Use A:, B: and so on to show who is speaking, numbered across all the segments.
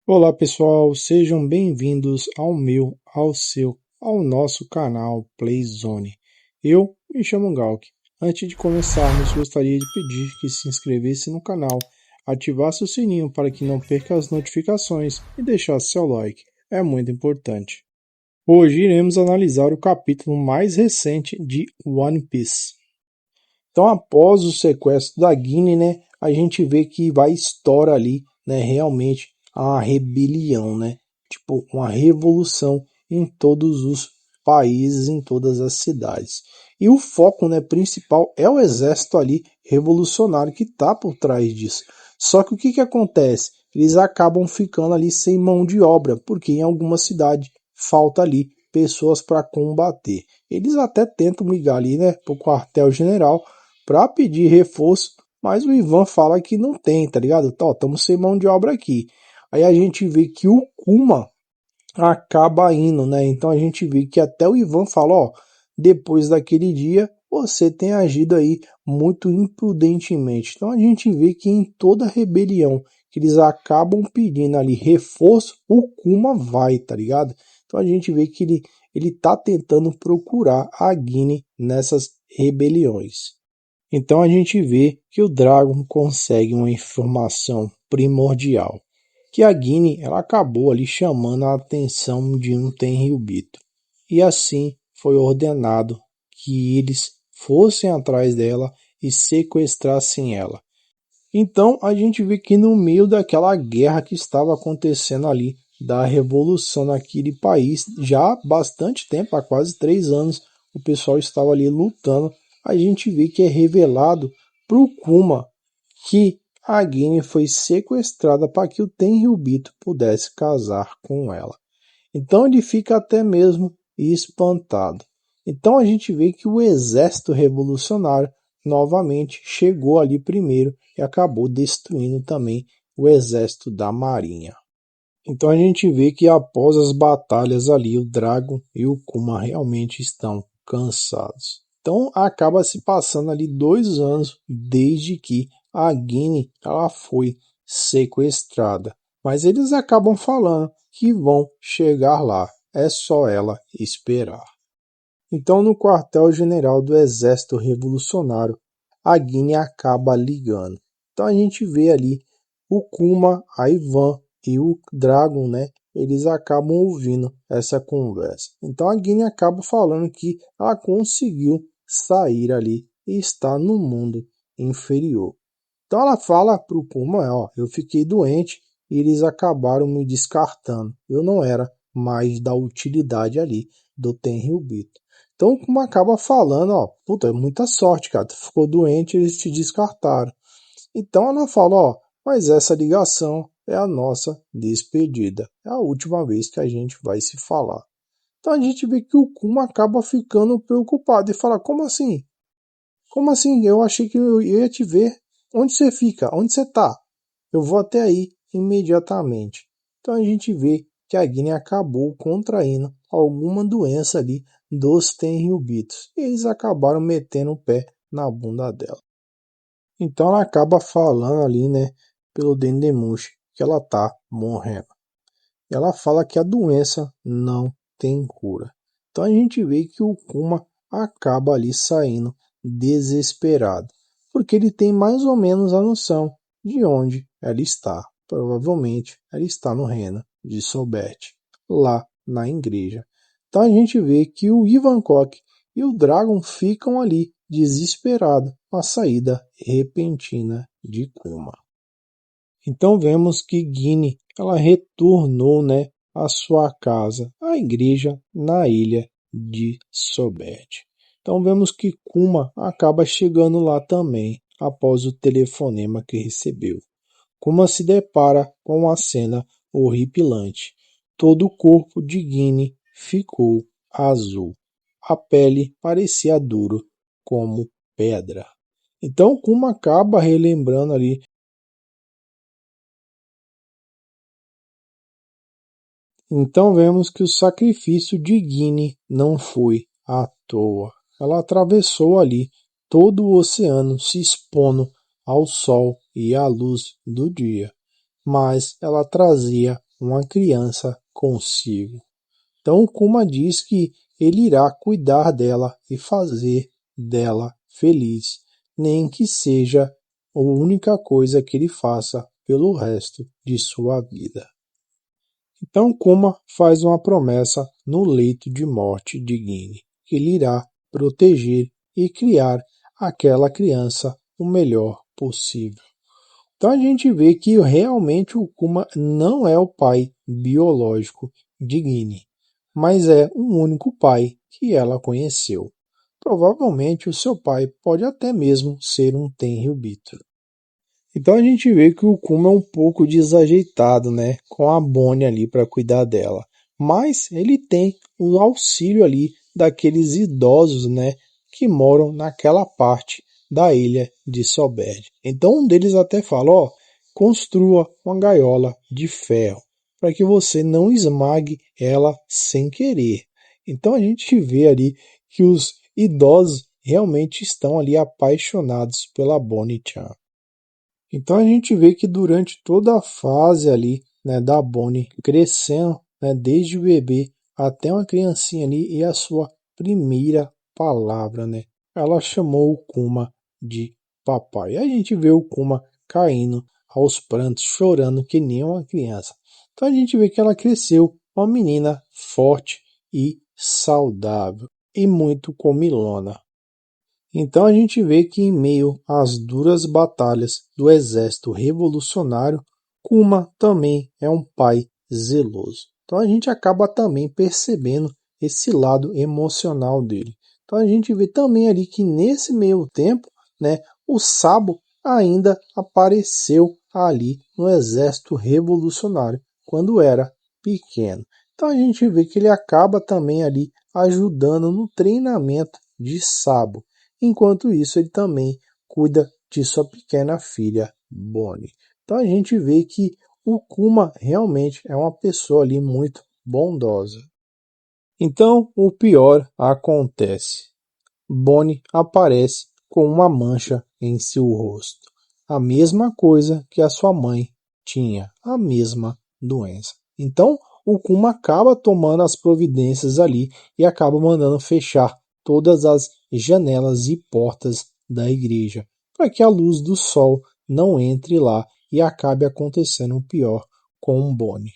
A: Olá pessoal, sejam bem-vindos ao nosso canal Playzone. Eu me chamo Galk. Antes de começarmos, gostaria de pedir que se inscrevesse no canal, ativasse o sininho para que não perca as notificações e deixasse seu like, é muito importante. Hoje iremos analisar o capítulo mais recente de One Piece. Então, após o sequestro da Guiné, a gente vê que vai estourar ali, realmente a rebelião, tipo uma revolução em todos os países, em todas as cidades. E o foco, principal é o exército ali revolucionário que está por trás disso. Só que o que acontece? Eles acabam ficando ali sem mão de obra, porque em alguma cidade falta ali pessoas para combater. Eles até tentam ligar ali, para o quartel-general para pedir reforço, mas o Ivan fala que não tem, tá ligado? Tá, estamos sem mão de obra aqui. Aí a gente vê que o Kuma acaba indo, Então a gente vê que até o Ivan fala, ó, depois daquele dia você tem agido aí muito imprudentemente. Então a gente vê que em toda rebelião que eles acabam pedindo ali reforço, o Kuma vai, tá ligado? Então a gente vê que ele tá tentando procurar a Guiné nessas rebeliões. Então a gente vê que o Dragon consegue uma informação primordial, que a Guinea ela acabou ali chamando a atenção de um Tenryubito. E assim foi ordenado que eles fossem atrás dela e sequestrassem ela. Então a gente vê que no meio daquela guerra que estava acontecendo ali, da revolução naquele país, já há bastante tempo, há quase 3 anos, o pessoal estava ali lutando. A gente vê que é revelado para o Kuma que a Guinea foi sequestrada para que o Tenryubito pudesse casar com ela. Então ele fica até mesmo espantado. Então a gente vê que o exército revolucionário novamente chegou ali primeiro e acabou destruindo também o exército da marinha. Então a gente vê que após as batalhas ali, o Dragon e o Kuma realmente estão cansados. Então acaba se passando ali 2 anos desde que a Guinea ela foi sequestrada. Mas eles acabam falando que vão chegar lá. É só ela esperar. Então no quartel-general do Exército Revolucionário, a Guinea acaba ligando. Então a gente vê ali o Kuma, a Ivan e o Dragon, eles acabam ouvindo essa conversa. Então a Guinea acaba falando que ela conseguiu sair ali e está no mundo inferior. Então ela fala para o Kuma, ó, eu fiquei doente e eles acabaram me descartando. Eu não era mais da utilidade ali do Tenryubito. Então o Kuma acaba falando, ó, puta, é muita sorte, cara, tu ficou doente e eles te descartaram. Então ela fala, ó, mas essa ligação é a nossa despedida. É a última vez que a gente vai se falar. Então a gente vê que o Kuma acaba ficando preocupado e fala, como assim? Como assim? Eu achei que eu ia te ver. Onde você fica? Onde você tá? Eu vou até aí imediatamente. Então a gente vê que a Guinea acabou contraindo alguma doença ali dos Tenryubitos. E eles acabaram metendo o pé na bunda dela. Então ela acaba falando ali, pelo Dendemushi, que ela tá morrendo. Ela fala que a doença não tem cura. Então a gente vê que o Kuma acaba ali saindo desesperado, porque ele tem mais ou menos a noção de onde ela está. Provavelmente ela está no reino de Sobete, lá na igreja. Então a gente vê que o Ivankov e o Dragon ficam ali desesperados com a saída repentina de Kuma. Então vemos que Guinea ela retornou, à sua casa, a igreja na ilha de Sobete. Então vemos que Kuma acaba chegando lá também após o telefonema que recebeu. Kuma se depara com uma cena horripilante. Todo o corpo de Guinea ficou azul. A pele parecia duro como pedra. Então Kuma acaba relembrando ali. Então vemos que o sacrifício de Guinea não foi à toa. Ela atravessou ali todo o oceano, se expondo ao sol e à luz do dia. Mas ela trazia uma criança consigo. Então Kuma diz que ele irá cuidar dela e fazer dela feliz, nem que seja a única coisa que ele faça pelo resto de sua vida. Então Kuma faz uma promessa no leito de morte de Gine, que ele irá proteger e criar aquela criança o melhor possível. Então a gente vê que realmente o Kuma não é o pai biológico de Gine, mas é o único pai que ela conheceu. Provavelmente o seu pai pode até mesmo ser um Tenryubito. Então a gente vê que o Kuma é um pouco desajeitado, né, com a Bonnie ali para cuidar dela. Mas ele tem o auxílio ali daqueles idosos, né, que moram naquela parte da ilha de Soberd. Então um deles até fala, ó, construa uma gaiola de ferro para que você não esmague ela sem querer. Então a gente vê ali que os idosos realmente estão ali apaixonados pela Bonnie-chan. Então a gente vê que durante toda a fase ali, né, da Bonnie crescendo, né, desde o bebê até uma criancinha ali e a sua primeira palavra, né, ela chamou o Kuma de papai. E a gente vê o Kuma caindo aos prantos, chorando que nem uma criança. Então a gente vê que ela cresceu uma menina forte e saudável e muito comilona. Então a gente vê que em meio às duras batalhas do exército revolucionário, Kuma também é um pai zeloso. Então a gente acaba também percebendo esse lado emocional dele. Então a gente vê também ali que nesse meio tempo, né, o Sabo ainda apareceu ali no exército revolucionário quando era pequeno. Então a gente vê que ele acaba também ali ajudando no treinamento de Sabo. Enquanto isso, ele também cuida de sua pequena filha, Bonnie. Então a gente vê que o Kuma realmente é uma pessoa ali muito bondosa. Então o pior acontece. Bonnie aparece com uma mancha em seu rosto. A mesma coisa que a sua mãe tinha, a mesma doença. Então o Kuma acaba tomando as providências ali e acaba mandando fechar todas as janelas e portas da igreja, para que a luz do sol não entre lá e acabe acontecendo o pior com Bonnie.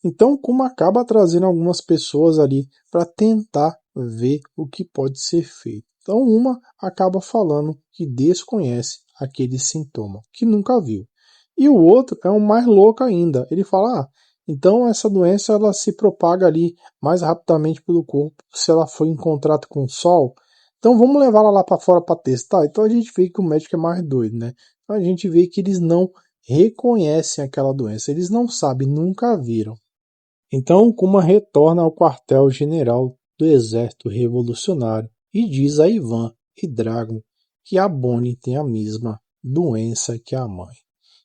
A: Então, como acaba trazendo algumas pessoas ali para tentar ver o que pode ser feito. Então, uma acaba falando que desconhece aquele sintoma, que nunca viu. E o outro é um mais louco ainda. Ele fala, então essa doença ela se propaga ali mais rapidamente pelo corpo se ela for em contato com o sol. Então vamos levá-la lá para fora para testar. Então a gente vê que o médico é mais doido, né? Então a gente vê que eles não reconhecem aquela doença. Eles não sabem, nunca viram. Então Kuma retorna ao quartel-general do exército revolucionário e diz a Ivan e Dragon que a Bonnie tem a mesma doença que a mãe.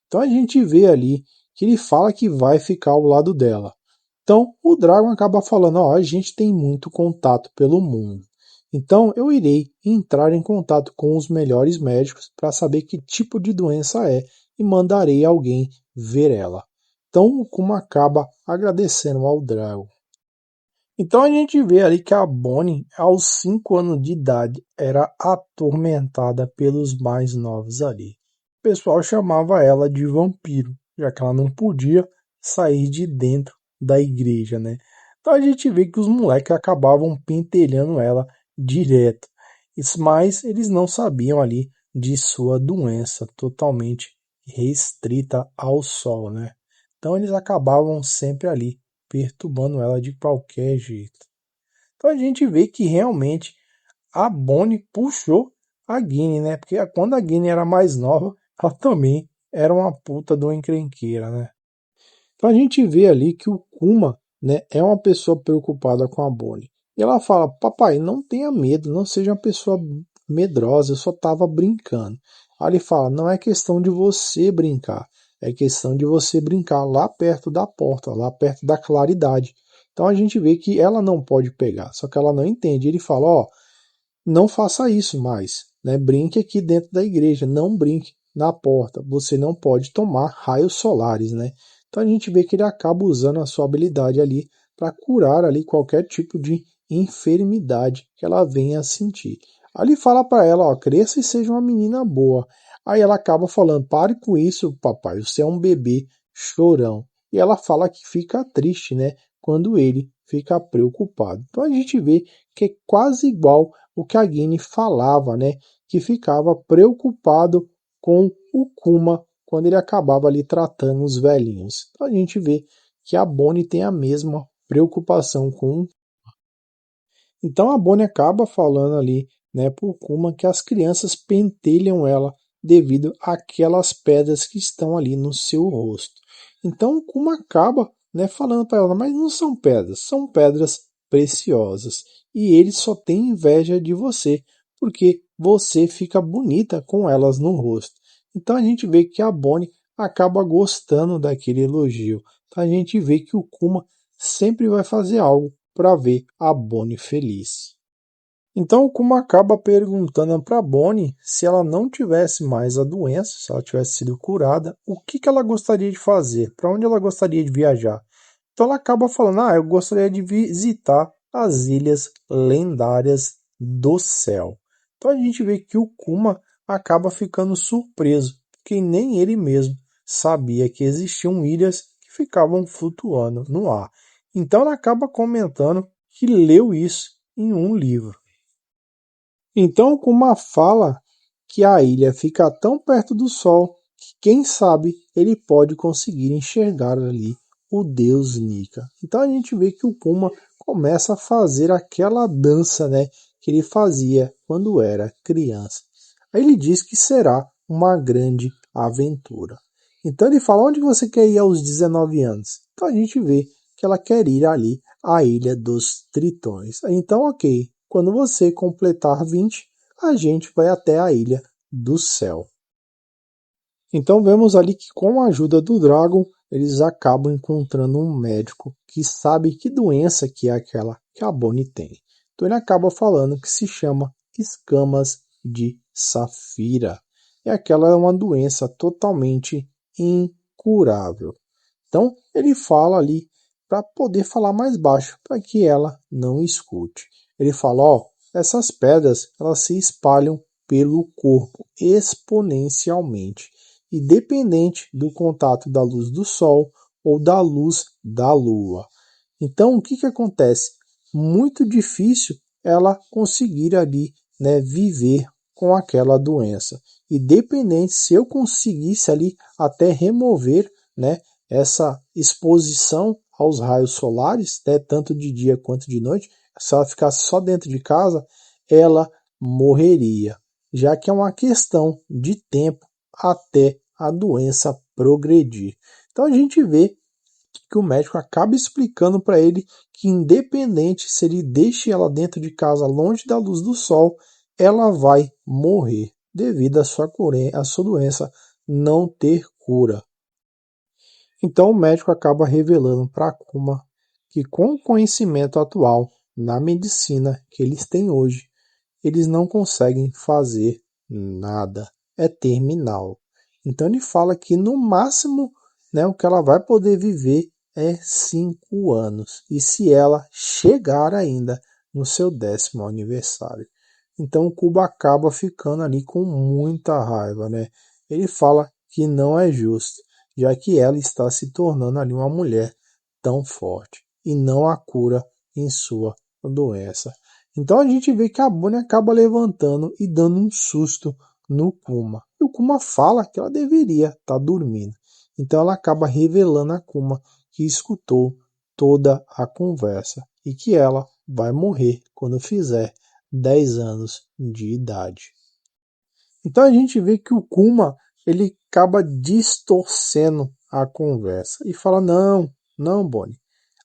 A: Então a gente vê ali que ele fala que vai ficar ao lado dela. Então o Dragon acaba falando, a gente tem muito contato pelo mundo. Então eu irei entrar em contato com os melhores médicos para saber que tipo de doença é e mandarei alguém ver ela. Então o Kuma acaba agradecendo ao Dragon. Então a gente vê ali que a Bonnie, aos 5 anos de idade, era atormentada pelos mais novos ali. O pessoal chamava ela de vampiro, já que ela não podia sair de dentro da igreja, né? Então a gente vê que os moleques acabavam pentelhando ela direto. Mas eles não sabiam ali de sua doença totalmente restrita ao sol, né? Então eles acabavam sempre ali perturbando ela de qualquer jeito. Então a gente vê que realmente a Bonnie puxou a Guinea, né? Porque quando a Guinea era mais nova, ela também era uma puta de uma encrenqueira, né? Então a gente vê ali que o Kuma, né, é uma pessoa preocupada com a Bonnie. E ela fala, papai, não tenha medo, não seja uma pessoa medrosa, eu só tava brincando. Aí ele fala, não é questão de você brincar, é questão de você brincar lá perto da porta, lá perto da claridade. Então a gente vê que ela não pode pegar, só que ela não entende. Ele fala, não faça isso mais, né? Brinque aqui dentro da igreja, não brinque na porta. Você não pode tomar raios solares, né? Então a gente vê que ele acaba usando a sua habilidade ali para curar ali qualquer tipo de enfermidade que ela venha a sentir. Ali fala para ela, ó, cresça e seja uma menina boa. Aí ela acaba falando, pare com isso, papai, você é um bebê chorão. E ela fala que fica triste, né, quando ele fica preocupado. Então a gente vê que é quase igual o que a Guine falava, né, que ficava preocupado com o Kuma quando ele acabava ali tratando os velhinhos. Então a gente vê que a Bonnie tem a mesma preocupação com. Então a Bonnie acaba falando ali, né, por Kuma que as crianças pentelham ela devido àquelas pedras que estão ali no seu rosto. Então o Kuma acaba, né, falando para ela, mas não são pedras, são pedras preciosas e ele só tem inveja de você porque você fica bonita com elas no rosto. Então a gente vê que a Bonnie acaba gostando daquele elogio. Então a gente vê que o Kuma sempre vai fazer algo para ver a Bonnie feliz. Então o Kuma acaba perguntando para Bonnie se ela não tivesse mais a doença, se ela tivesse sido curada, o que ela gostaria de fazer, para onde ela gostaria de viajar. Então ela acaba falando, eu gostaria de visitar as ilhas lendárias do céu. Então a gente vê que o Kuma acaba ficando surpreso, porque nem ele mesmo sabia que existiam ilhas que ficavam flutuando no ar. Então ela acaba comentando que leu isso em um livro. Então o Kuma fala que a ilha fica tão perto do Sol que, quem sabe, ele pode conseguir enxergar ali o deus Nika. Então a gente vê que o Kuma começa a fazer aquela dança, né, que ele fazia quando era criança. Aí ele diz que será uma grande aventura. Então ele fala, onde você quer ir aos 19 anos? Então a gente vê que ela quer ir ali à Ilha dos Tritões. Então, ok, quando você completar 20, a gente vai até a Ilha do Céu. Então vemos ali que com a ajuda do Dragon, eles acabam encontrando um médico que sabe que doença que é aquela que a Bonnie tem. Então ele acaba falando que se chama escamas de safira. E aquela é uma doença totalmente incurável. Então ele fala ali para poder falar mais baixo, para que ela não escute. Ele fala, essas pedras elas se espalham pelo corpo exponencialmente e dependente do contato da luz do sol ou da luz da lua. Então o que acontece? Muito difícil ela conseguir ali, né, viver com aquela doença. E dependente, se eu conseguisse ali até remover, né, essa exposição aos raios solares, né, tanto de dia quanto de noite, se ela ficasse só dentro de casa, ela morreria, já que é uma questão de tempo até a doença progredir. Então a gente vê que o médico acaba explicando para ele que, independente se ele deixe ela dentro de casa longe da luz do sol, ela vai morrer devido à sua doença não ter cura. Então o médico acaba revelando para Kuma que, com o conhecimento atual na medicina que eles têm hoje, eles não conseguem fazer nada. É terminal. Então ele fala que no máximo, né, o que ela vai poder viver é 5 anos. E se ela chegar ainda no seu 10º aniversário. Então o Kubo acaba ficando ali com muita raiva, né? Ele fala que não é justo, já que ela está se tornando ali uma mulher tão forte e não a cura em sua doença. Então a gente vê que a Bonnie acaba levantando e dando um susto no Kuma. E o Kuma fala que ela deveria estar dormindo. Então ela acaba revelando a Kuma que escutou toda a conversa e que ela vai morrer quando fizer 10 anos de idade. Então a gente vê que o Kuma ele acaba distorcendo a conversa e fala, não, não, Bonnie,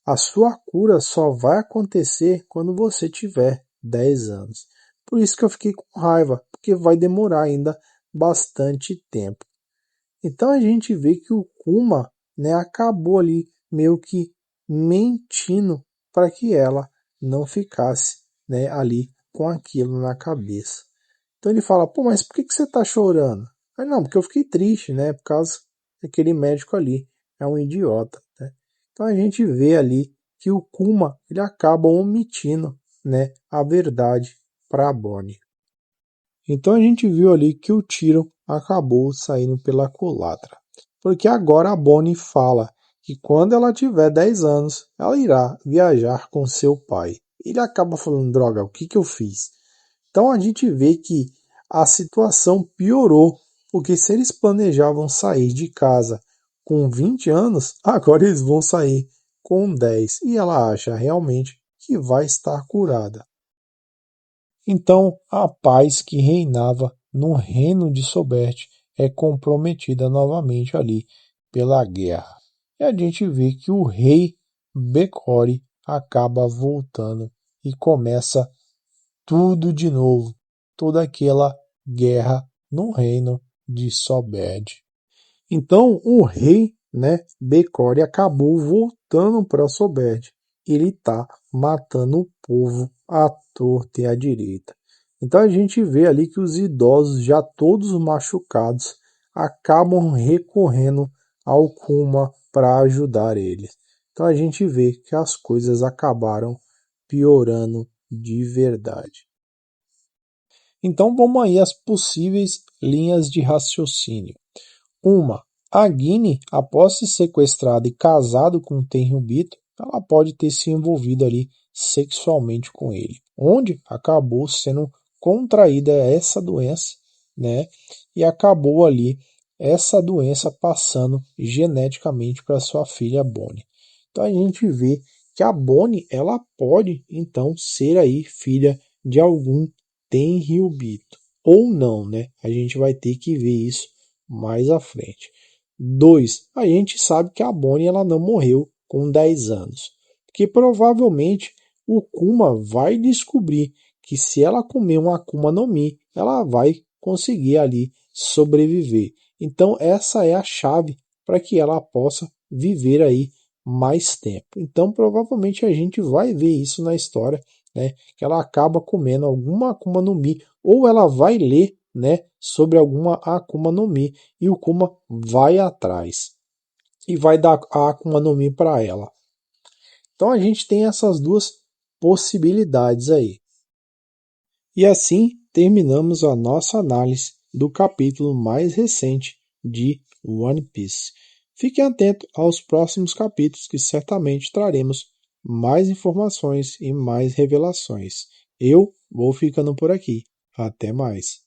A: a sua cura só vai acontecer quando você tiver 10 anos. Por isso que eu fiquei com raiva, porque vai demorar ainda bastante tempo. Então a gente vê que o Kuma, né, acabou ali meio que mentindo para que ela não ficasse, né, ali com aquilo na cabeça. Então ele fala, pô, mas por que você tá chorando? Aí não, porque eu fiquei triste, né, por causa daquele médico ali. é um idiota, né? Então a gente vê ali que o Kuma ele acaba omitindo, né, a verdade para a Bonnie. Então a gente viu ali que o tiro acabou saindo pela culatra, porque agora a Bonnie fala que quando ela tiver 10 anos, ela irá viajar com seu pai. Ele acaba falando, droga, o que eu fiz? Então a gente vê que a situação piorou, porque se eles planejavam sair de casa com 20 anos, agora eles vão sair com 10. E ela acha realmente que vai estar curada. Então a paz que reinava no reino de Sobert é comprometida novamente ali pela guerra. E a gente vê que o rei Becore acaba voltando e começa tudo de novo, toda aquela guerra no reino de Sobed. Então o rei, né, Becore acabou voltando para Sobed. Ele está matando o povo à torta e à direita. Então a gente vê ali que os idosos, já todos machucados, acabam recorrendo ao Kuma para ajudar eles. Então a gente vê que as coisas acabaram piorando de verdade. Então vamos aí às possíveis linhas de raciocínio. Uma, a Guine, após ser sequestrada e casado com Tenryubito, ela pode ter se envolvido ali sexualmente com ele, onde acabou sendo contraída essa doença, né? E acabou ali essa doença passando geneticamente para sua filha Bonnie. Então a gente vê que a Bonnie, ela pode então ser aí filha de algum Tenryubito ou não, né? A gente vai ter que ver isso mais à frente. 2. A gente sabe que a Bonnie ela não morreu com 10 anos, porque provavelmente o Kuma vai descobrir que se ela comer uma Akuma no Mi, ela vai conseguir ali sobreviver. Então essa é a chave para que ela possa viver aí mais tempo. Então provavelmente a gente vai ver isso na história, né? Que ela acaba comendo alguma Akuma no Mi ou ela vai ler, né, sobre alguma Akuma no Mi e o Kuma vai atrás e vai dar a Akuma no Mi para ela. Então a gente tem essas duas possibilidades aí. E assim terminamos a nossa análise do capítulo mais recente de One Piece. Fique atento aos próximos capítulos que certamente traremos mais informações e mais revelações. Eu vou ficando por aqui. Até mais.